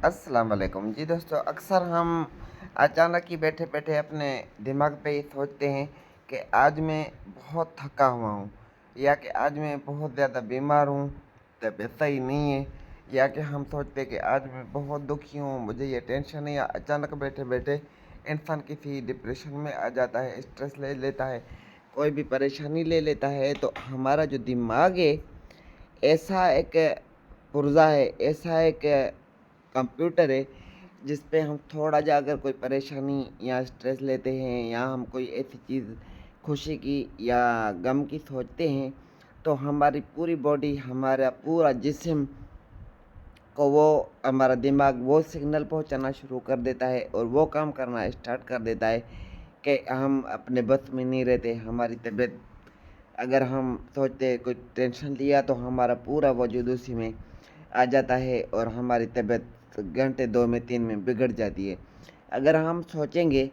अस्सलाम वालेकुम जी दोस्तों। अक्सर हम अचानक ही बैठे बैठे अपने दिमाग पे ही सोचते हैं कि आज मैं बहुत थका हुआ हूँ, या कि आज मैं बहुत ज़्यादा बीमार हूँ, तबीयत सही नहीं है, या कि हम सोचते हैं कि आज मैं बहुत दुखी हूँ, मुझे ये टेंशन है। या अचानक बैठे बैठे इंसान किसी डिप्रेशन में आ जाता है, स्ट्रेस ले लेता है, कोई भी परेशानी ले लेता है। तो हमारा जो दिमाग है ऐसा एक पुर्जा है, ऐसा एक कंप्यूटर है जिस पे हम थोड़ा जा अगर कोई परेशानी या स्ट्रेस लेते हैं, या हम कोई ऐसी चीज़ खुशी की या गम की सोचते हैं, तो हमारी पूरी बॉडी, हमारा पूरा जिस्म को वो हमारा दिमाग वो सिग्नल पहुंचाना शुरू कर देता है और वो काम करना स्टार्ट कर देता है कि हम अपने बस में नहीं रहते। हमारी तबीयत, अगर हम सोचते हैं कोई टेंशन लिया, तो हमारा पूरा वजूद उसी में आ जाता है और हमारी तबीयत घंटे 2 में 3 में बिगड़ जाती है। अगर हम सोचेंगे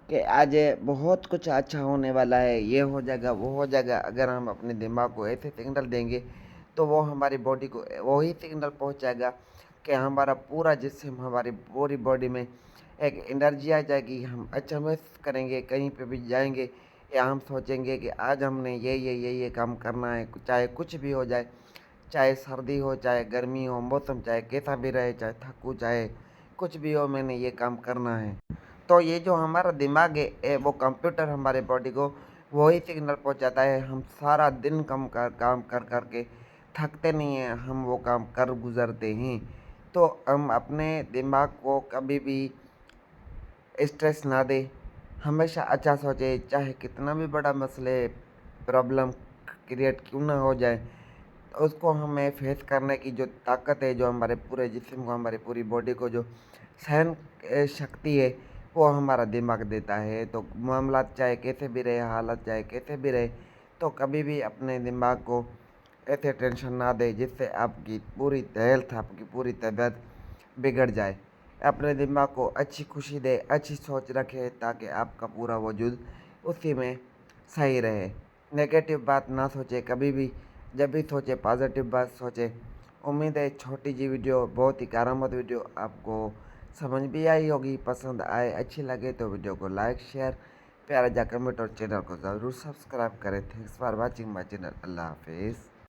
कि आज बहुत कुछ अच्छा होने वाला है, ये हो जाएगा, वो हो जाएगा, अगर हम अपने दिमाग को ऐसे सिग्नल देंगे, तो वो हमारी बॉडी को वही सिग्नल पहुंचाएगा कि हमारा पूरा जिस्म, हमारी पूरी बॉडी में एक एनर्जी आ जाएगी। हम अच्छा महसूस करेंगे, कहीं पे भी जाएंगे, या हम सोचेंगे कि आज हमने ये काम करना है, चाहे कुछ भी हो जाए, चाहे सर्दी हो, चाहे गर्मी हो, मौसम चाहे कैसा भी रहे, चाहे थकू, चाहे कुछ भी हो, मैंने ये काम करना है। तो ये जो हमारा दिमाग है, वो कंप्यूटर हमारे बॉडी को वही सिग्नल पहुंचाता है। हम सारा दिन काम कर करके थकते नहीं हैं, हम वो काम कर गुजरते हैं। तो हम अपने दिमाग को कभी भी स्ट्रेस ना दे, हमेशा अच्छा सोचे, चाहे कितना भी बड़ा मसले प्रॉब्लम क्रिएट क्यों ना हो जाए, तो उसको हमें फेस करने की जो ताकत है, जो हमारे पूरे जिस्म को, हमारी पूरी बॉडी को जो सहन शक्ति है, वो हमारा दिमाग देता है। तो मामला चाहे कैसे भी रहे, हालत चाहे कैसे भी रहे, तो कभी भी अपने दिमाग को ऐसे टेंशन ना दे जिससे आपकी पूरी हेल्थ, आपकी पूरी तबीयत बिगड़ जाए। अपने दिमाग को अच्छी खुशी दे, अच्छी सोच रखे, ताकि आपका पूरा वजूद उसी में सही रहे। नेगेटिव बात ना सोचे कभी भी, जब भी सोचे पॉजिटिव बात सोचे। उम्मीद है छोटी जी वीडियो, बहुत ही कारामद वीडियो, आपको समझ भी आई होगी। पसंद आए, अच्छी लगे तो वीडियो को लाइक, शेयर, प्यारा जा कमेंट और चैनल को ज़रूर सब्सक्राइब करें। Thanks for watching my channel. Allah हाफिज़।